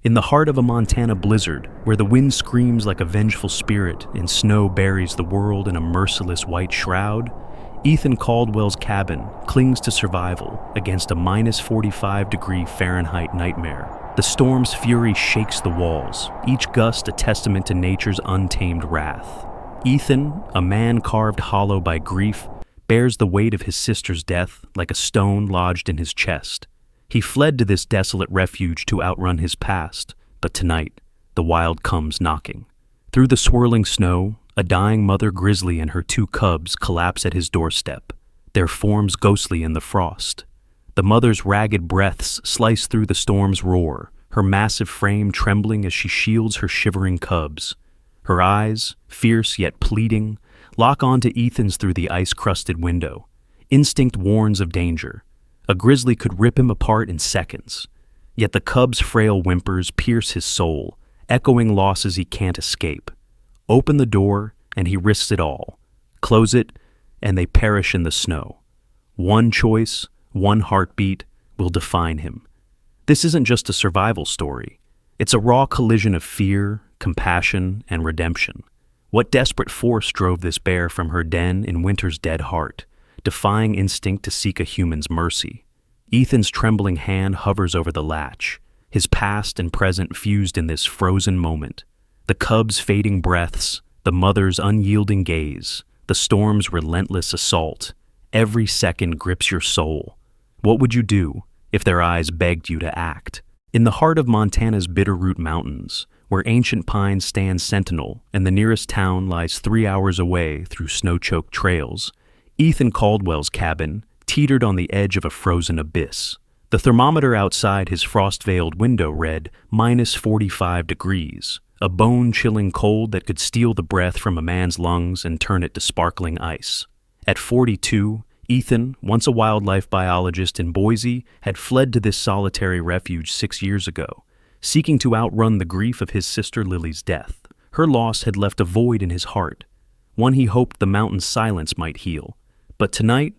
In the heart of a Montana blizzard, where the wind screams like a vengeful spirit and snow buries the world in a merciless white shroud, Ethan Caldwell's cabin clings to survival against a -45-degree Fahrenheit nightmare. The storm's fury shakes the walls, each gust a testament to nature's untamed wrath. Ethan, a man carved hollow by grief, bears the weight of his sister's death like a stone lodged in his chest. He fled to this desolate refuge to outrun his past, but tonight, the wild comes knocking. Through the swirling snow, a dying mother grizzly and her 2 cubs collapse at his doorstep, their forms ghostly in the frost. The mother's ragged breaths slice through the storm's roar, her massive frame trembling as she shields her shivering cubs. Her eyes, fierce yet pleading, lock onto Ethan's through the ice-crusted window. Instinct warns of danger. A grizzly could rip him apart in seconds. Yet the cub's frail whimpers pierce his soul, echoing losses he can't escape. Open the door, and he risks it all. Close it, and they perish in the snow. One choice, one heartbeat, will define him. This isn't just a survival story. It's a raw collision of fear, compassion, and redemption. What desperate force drove this bear from her den in winter's dead heart, defying instinct to seek a human's mercy? Ethan's trembling hand hovers over the latch, his past and present fused in this frozen moment. The cub's fading breaths, the mother's unyielding gaze, the storm's relentless assault. Every second grips your soul. What would you do if their eyes begged you to act? In the heart of Montana's Bitterroot Mountains, where ancient pines stand sentinel and the nearest town lies 3 hours away through snow-choked trails, Ethan Caldwell's cabin teetered on the edge of a frozen abyss. The thermometer outside his frost-veiled window read -45 degrees, a bone-chilling cold that could steal the breath from a man's lungs and turn it to sparkling ice. At 42, Ethan, once a wildlife biologist in Boise, had fled to this solitary refuge 6 years ago, seeking to outrun the grief of his sister Lily's death. Her loss had left a void in his heart, one he hoped the mountain's silence might heal. But tonight,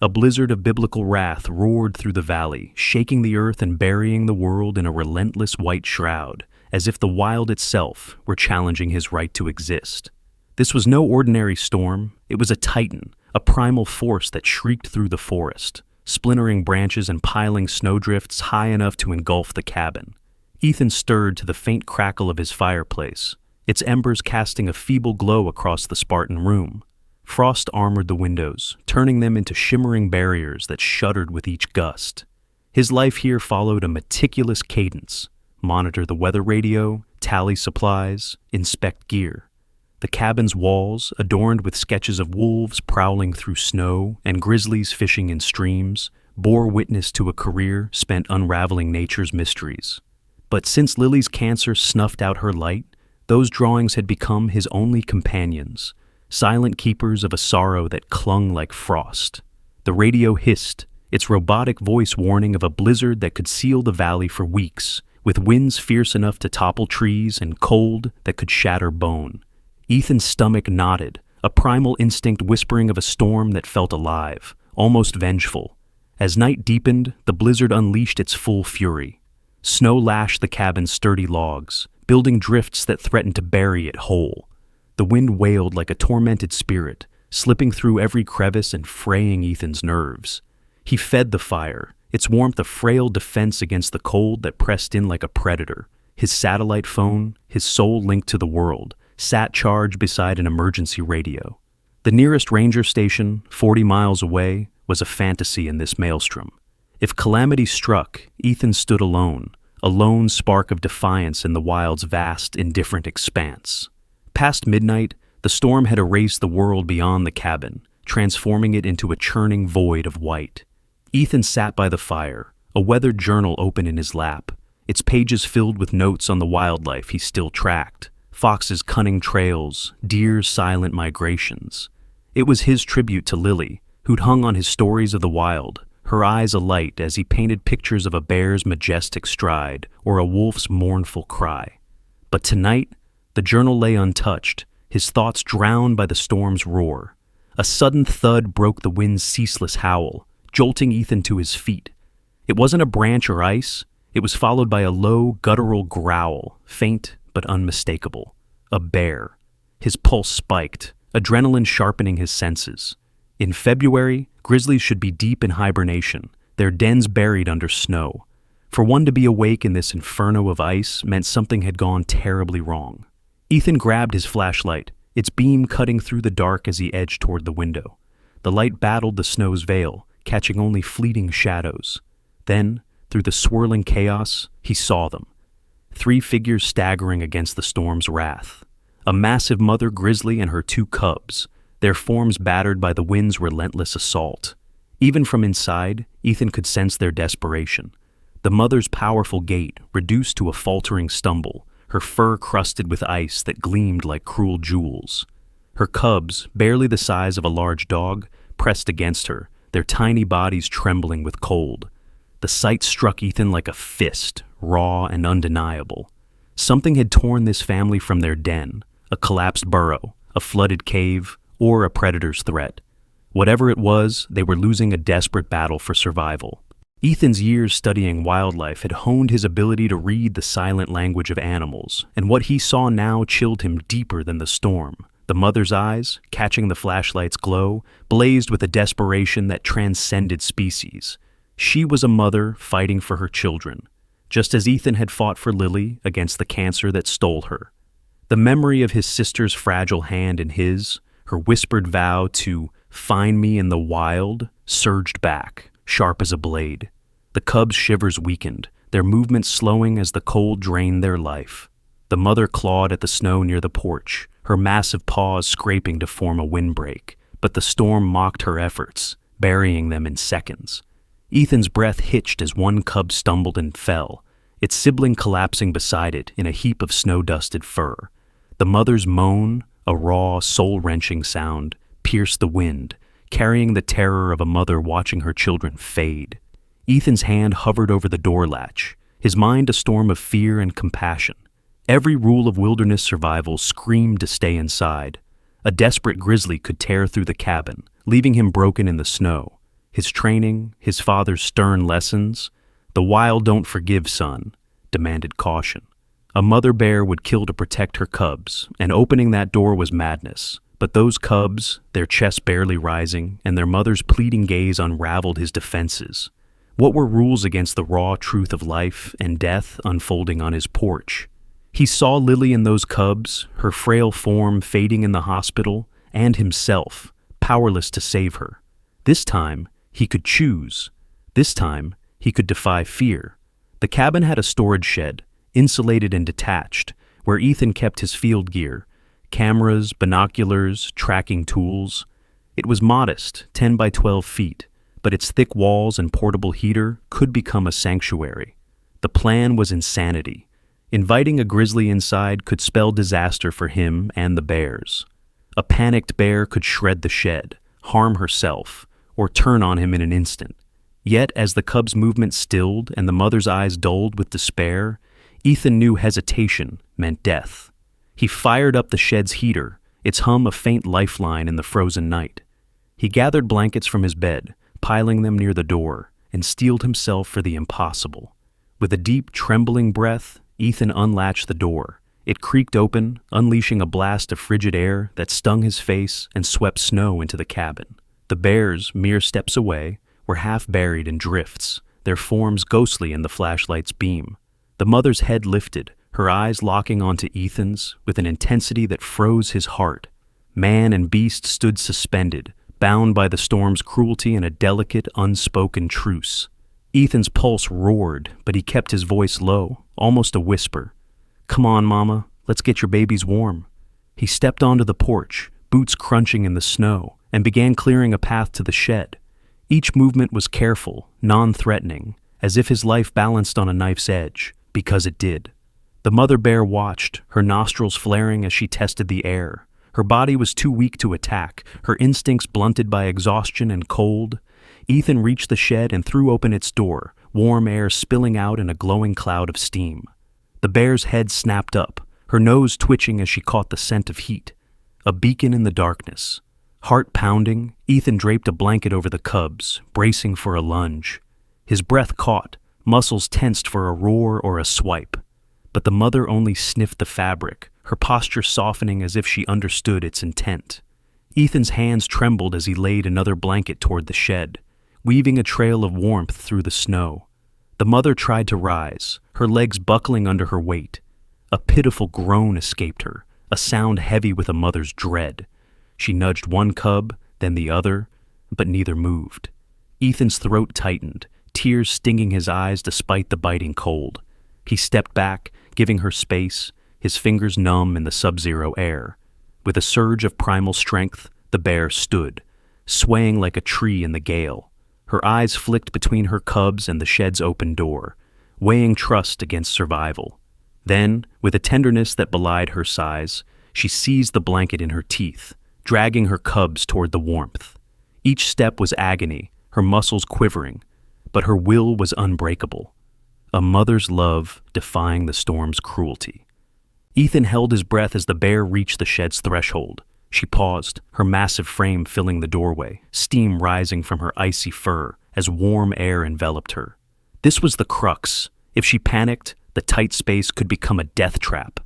a blizzard of biblical wrath roared through the valley, shaking the earth and burying the world in a relentless white shroud, as if the wild itself were challenging his right to exist. This was no ordinary storm. It was a titan, a primal force that shrieked through the forest, splintering branches and piling snowdrifts high enough to engulf the cabin. Ethan stirred to the faint crackle of his fireplace, its embers casting a feeble glow across the Spartan room. Frost armored the windows, turning them into shimmering barriers that shuddered with each gust. His life here followed a meticulous cadence: monitor the weather radio, tally supplies, inspect gear. The cabin's walls, adorned with sketches of wolves prowling through snow and grizzlies fishing in streams, bore witness to a career spent unraveling nature's mysteries. But since Lily's cancer snuffed out her light, those drawings had become his only companions, silent keepers of a sorrow that clung like frost. The radio hissed, its robotic voice warning of a blizzard that could seal the valley for weeks, with winds fierce enough to topple trees and cold that could shatter bone. Ethan's stomach knotted, a primal instinct whispering of a storm that felt alive, almost vengeful. As night deepened, the blizzard unleashed its full fury. Snow lashed the cabin's sturdy logs, building drifts that threatened to bury it whole. The wind wailed like a tormented spirit, slipping through every crevice and fraying Ethan's nerves. He fed the fire, its warmth a frail defense against the cold that pressed in like a predator. His satellite phone, his sole link to the world, sat charged beside an emergency radio. The nearest ranger station, 40 miles away, was a fantasy in this maelstrom. If calamity struck, Ethan stood alone, a lone spark of defiance in the wild's vast, indifferent expanse. Past midnight, the storm had erased the world beyond the cabin, transforming it into a churning void of white. Ethan sat by the fire, a weathered journal open in his lap, its pages filled with notes on the wildlife he still tracked: foxes' cunning trails, deer's silent migrations. It was his tribute to Lily, who'd hung on his stories of the wild, her eyes alight as he painted pictures of a bear's majestic stride or a wolf's mournful cry. But tonight, the journal lay untouched, his thoughts drowned by the storm's roar. A sudden thud broke the wind's ceaseless howl, jolting Ethan to his feet. It wasn't a branch or ice, It was followed by a low, guttural growl, faint but unmistakable. A bear. His pulse spiked, adrenaline sharpening his senses. In February, grizzlies should be deep in hibernation, their dens buried under snow. For one to be awake in this inferno of ice meant something had gone terribly wrong. Ethan grabbed his flashlight, its beam cutting through the dark as he edged toward the window. The light battled the snow's veil, catching only fleeting shadows. Then, through the swirling chaos, he saw them. 3 figures staggering against the storm's wrath. A massive mother grizzly and her 2 cubs, their forms battered by the wind's relentless assault. Even from inside, Ethan could sense their desperation. The mother's powerful gait reduced to a faltering stumble, her fur crusted with ice that gleamed like cruel jewels. Her cubs, barely the size of a large dog, pressed against her, their tiny bodies trembling with cold. The sight struck Ethan like a fist, raw and undeniable. Something had torn this family from their den, a collapsed burrow, a flooded cave, or a predator's threat. Whatever it was, they were losing a desperate battle for survival. Ethan's years studying wildlife had honed his ability to read the silent language of animals, and what he saw now chilled him deeper than the storm. The mother's eyes, catching the flashlight's glow, blazed with a desperation that transcended species. She was a mother fighting for her children, just as Ethan had fought for Lily against the cancer that stole her. The memory of his sister's fragile hand in his, her whispered vow to "find me in the wild," surged back, sharp as a blade. The cubs' shivers weakened, their movements slowing as the cold drained their life. The mother clawed at the snow near the porch, her massive paws scraping to form a windbreak, but the storm mocked her efforts, burying them in seconds. Ethan's breath hitched as one cub stumbled and fell, its sibling collapsing beside it in a heap of snow-dusted fur. The mother's moan, a raw, soul-wrenching sound, pierced the wind, carrying the terror of a mother watching her children fade. Ethan's hand hovered over the door latch, his mind a storm of fear and compassion. Every rule of wilderness survival screamed to stay inside. A desperate grizzly could tear through the cabin, leaving him broken in the snow. His training, his father's stern lessons, "The wild don't forgive, son," demanded caution. A mother bear would kill to protect her cubs, and opening that door was madness. But those cubs, their chests barely rising, and their mother's pleading gaze unraveled his defenses. What were rules against the raw truth of life and death unfolding on his porch? He saw Lily and those cubs, her frail form fading in the hospital, and himself, powerless to save her. This time, he could choose. This time, he could defy fear. The cabin had a storage shed, insulated and detached, where Ethan kept his field gear, cameras, binoculars, tracking tools. It was modest, 10 by 12 feet, but its thick walls and portable heater could become a sanctuary. The plan was insanity. Inviting a grizzly inside could spell disaster for him and the bears. A panicked bear could shred the shed, harm herself, or turn on him in an instant. Yet, as the cub's movement stilled and the mother's eyes dulled with despair, Ethan knew hesitation meant death. He fired up the shed's heater, its hum a faint lifeline in the frozen night. He gathered blankets from his bed, piling them near the door, and steeled himself for the impossible. With a deep, trembling breath, Ethan unlatched the door. It creaked open, unleashing a blast of frigid air that stung his face and swept snow into the cabin. The bears, mere steps away, were half buried in drifts, their forms ghostly in the flashlight's beam. The mother's head lifted, her eyes locking onto Ethan's with an intensity that froze his heart. Man and beast stood suspended, bound by the storm's cruelty in a delicate, unspoken truce. Ethan's pulse roared, but he kept his voice low, almost a whisper. "Come on, Mama, let's get your babies warm." He stepped onto the porch, boots crunching in the snow, and began clearing a path to the shed. Each movement was careful, non-threatening, as if his life balanced on a knife's edge, because it did. The mother bear watched, her nostrils flaring as she tested the air. Her body was too weak to attack, her instincts blunted by exhaustion and cold. Ethan reached the shed and threw open its door, warm air spilling out in a glowing cloud of steam. The bear's head snapped up, her nose twitching as she caught the scent of heat. A beacon in the darkness. Heart pounding, Ethan draped a blanket over the cubs, bracing for a lunge. His breath caught, muscles tensed for a roar or a swipe. But the mother only sniffed the fabric, her posture softening as if she understood its intent. Ethan's hands trembled as he laid another blanket toward the shed, weaving a trail of warmth through the snow. The mother tried to rise, her legs buckling under her weight. A pitiful groan escaped her, a sound heavy with a mother's dread. She nudged one cub, then the other, but neither moved. Ethan's throat tightened, tears stinging his eyes despite the biting cold. He stepped back, giving her space, his fingers numb in the sub-zero air. With a surge of primal strength, the bear stood, swaying like a tree in the gale. Her eyes flicked between her cubs and the shed's open door, weighing trust against survival. Then, with a tenderness that belied her size, she seized the blanket in her teeth, dragging her cubs toward the warmth. Each step was agony, her muscles quivering, but her will was unbreakable. A mother's love defying the storm's cruelty. Ethan held his breath as the bear reached the shed's threshold. She paused, her massive frame filling the doorway, steam rising from her icy fur as warm air enveloped her. This was the crux. If she panicked, the tight space could become a death trap.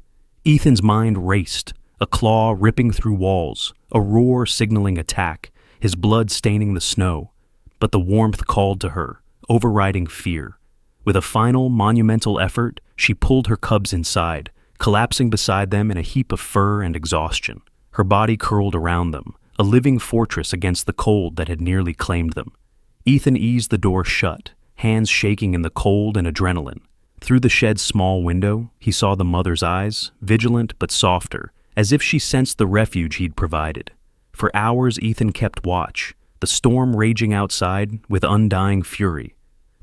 Ethan's mind raced, a claw ripping through walls, a roar signaling attack, his blood staining the snow. But the warmth called to her, overriding fear. With a final, monumental effort, she pulled her cubs inside, collapsing beside them in a heap of fur and exhaustion. Her body curled around them, a living fortress against the cold that had nearly claimed them. Ethan eased the door shut, hands shaking in the cold and adrenaline. Through the shed's small window, he saw the mother's eyes, vigilant but softer, as if she sensed the refuge he'd provided. For hours Ethan kept watch, the storm raging outside with undying fury.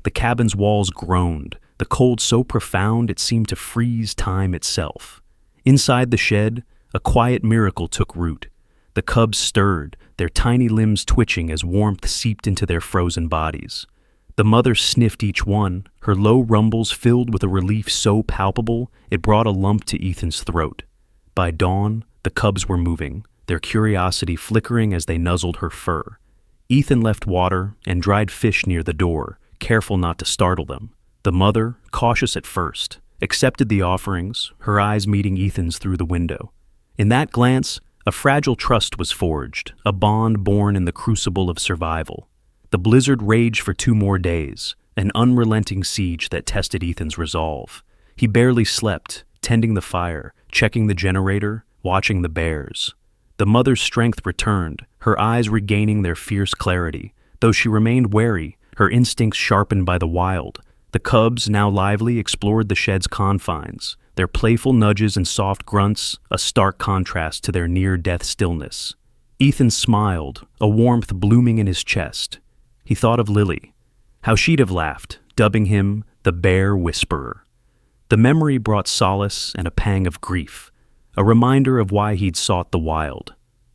The cabin's walls groaned, the cold so profound it seemed to freeze time itself. Inside the shed, a quiet miracle took root. The cubs stirred, their tiny limbs twitching as warmth seeped into their frozen bodies. The mother sniffed each one, her low rumbles filled with a relief so palpable it brought a lump to Ethan's throat. By dawn, the cubs were moving, their curiosity flickering as they nuzzled her fur. Ethan left water and dried fish near the door, careful not to startle them. The mother, cautious at first, accepted the offerings, her eyes meeting Ethan's through the window. In that glance, a fragile trust was forged, a bond born in the crucible of survival. The blizzard raged for 2 more days, an unrelenting siege that tested Ethan's resolve. He barely slept, tending the fire, checking the generator, watching the bears. The mother's strength returned, her eyes regaining their fierce clarity. Though she remained wary, her instincts sharpened by the wild. The cubs, now lively, explored the shed's confines, their playful nudges and soft grunts a stark contrast to their near-death stillness. Ethan smiled, a warmth blooming in his chest. He thought of Lily, how she'd have laughed, dubbing him the Bear Whisperer. The memory brought solace and a pang of grief, a reminder of why he'd sought the wild.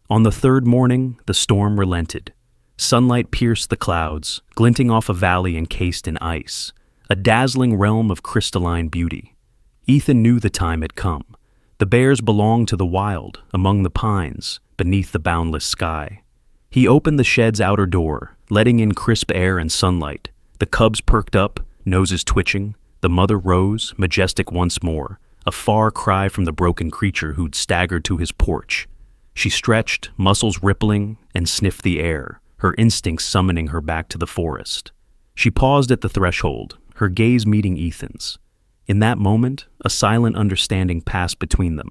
On the 3rd morning, the storm relented. Sunlight pierced the clouds, glinting off a valley encased in ice, a dazzling realm of crystalline beauty. Ethan knew the time had come. The bears belonged to the wild, among the pines, beneath the boundless sky. He opened the shed's outer door, letting in crisp air and sunlight. The cubs perked up, noses twitching. The mother rose, majestic once more, a far cry from the broken creature who'd staggered to his porch. She stretched, muscles rippling, and sniffed the air, her instincts summoning her back to the forest. She paused at the threshold, her gaze meeting Ethan's. In that moment, a silent understanding passed between them,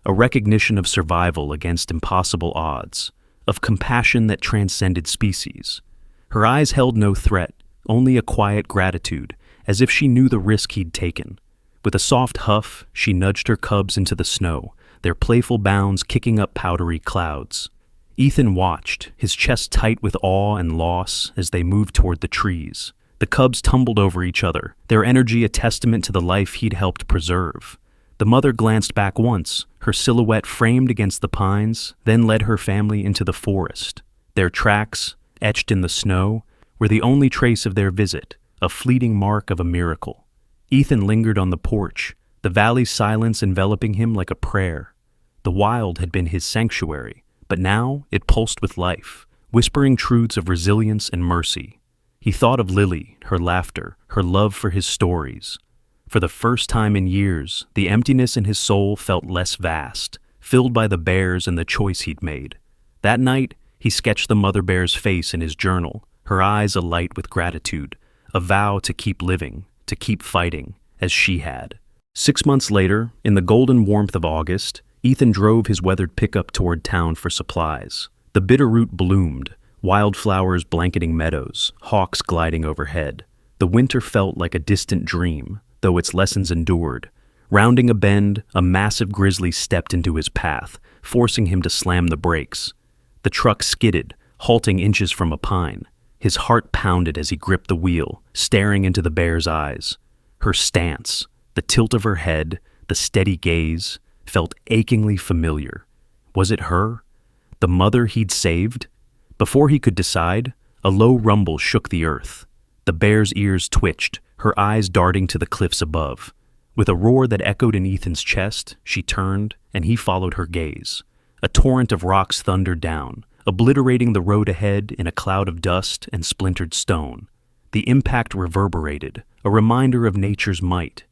a recognition of survival against impossible odds, of compassion that transcended species. Her eyes held no threat, only a quiet gratitude, as if she knew the risk he'd taken. With a soft huff, she nudged her cubs into the snow, their playful bounds kicking up powdery clouds. Ethan watched, his chest tight with awe and loss as they moved toward the trees. The cubs tumbled over each other, their energy a testament to the life he'd helped preserve. The mother glanced back once, her silhouette framed against the pines, then led her family into the forest. Their tracks, etched in the snow, were the only trace of their visit, a fleeting mark of a miracle. Ethan lingered on the porch, the valley's silence enveloping him like a prayer. The wild had been his sanctuary, but now it pulsed with life, whispering truths of resilience and mercy. He thought of Lily, her laughter, her love for his stories. For the first time in years, the emptiness in his soul felt less vast, filled by the bears and the choice he'd made. That night, he sketched the mother bear's face in his journal, her eyes alight with gratitude, a vow to keep living, to keep fighting, as she had. 6 months later, in the golden warmth of August, Ethan drove his weathered pickup toward town for supplies. The Bitterroot bloomed, wildflowers blanketing meadows, hawks gliding overhead. The winter felt like a distant dream, though its lessons endured. Rounding a bend, a massive grizzly stepped into his path, forcing him to slam the brakes. The truck skidded, halting inches from a pine. His heart pounded as he gripped the wheel, staring into the bear's eyes. Her stance, the tilt of her head, the steady gaze, felt achingly familiar. Was it her? The mother he'd saved? Before he could decide, a low rumble shook the earth. The bear's ears twitched, her eyes darting to the cliffs above. With a roar that echoed in Ethan's chest, she turned, and he followed her gaze. A torrent of rocks thundered down, obliterating the road ahead in a cloud of dust and splintered stone. The impact reverberated, a reminder of nature's might.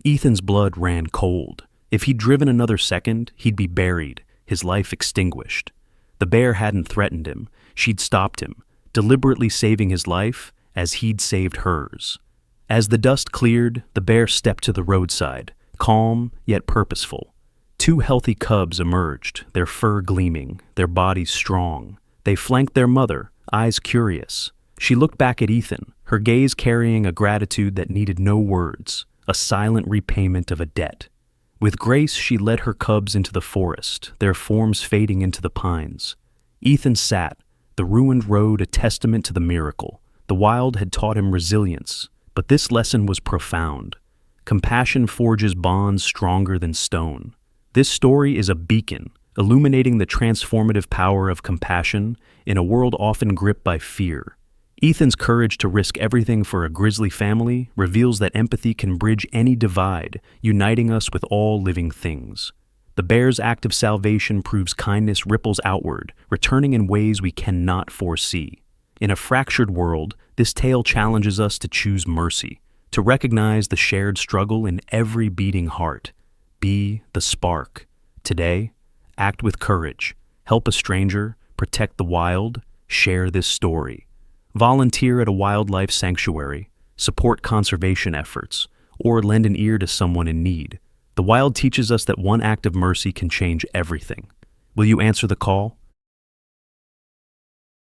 Ethan's blood ran cold. If he'd driven another second, he'd be buried, his life extinguished. The bear hadn't threatened him. She'd stopped him, deliberately saving his life as he'd saved hers. As the dust cleared, the bear stepped to the roadside, calm yet purposeful. 2 healthy cubs emerged, their fur gleaming, their bodies strong. They flanked their mother, eyes curious. She looked back at Ethan, her gaze carrying a gratitude that needed no words, a silent repayment of a debt. With grace, she led her cubs into the forest, their forms fading into the pines. Ethan sat, the ruined road a testament to the miracle. The wild had taught him resilience, but this lesson was profound. Compassion forges bonds stronger than stone. This story is a beacon, illuminating the transformative power of compassion in a world often gripped by fear. Ethan's courage to risk everything for a grizzly family reveals that empathy can bridge any divide, uniting us with all living things. The bear's act of salvation proves kindness ripples outward, returning in ways we cannot foresee. In a fractured world, this tale challenges us to choose mercy, to recognize the shared struggle in every beating heart. Be the spark. Today, act with courage. Help a stranger, protect the wild, share this story. Volunteer at a wildlife sanctuary, support conservation efforts, or lend an ear to someone in need. The wild teaches us that one act of mercy can change everything. Will you answer the call?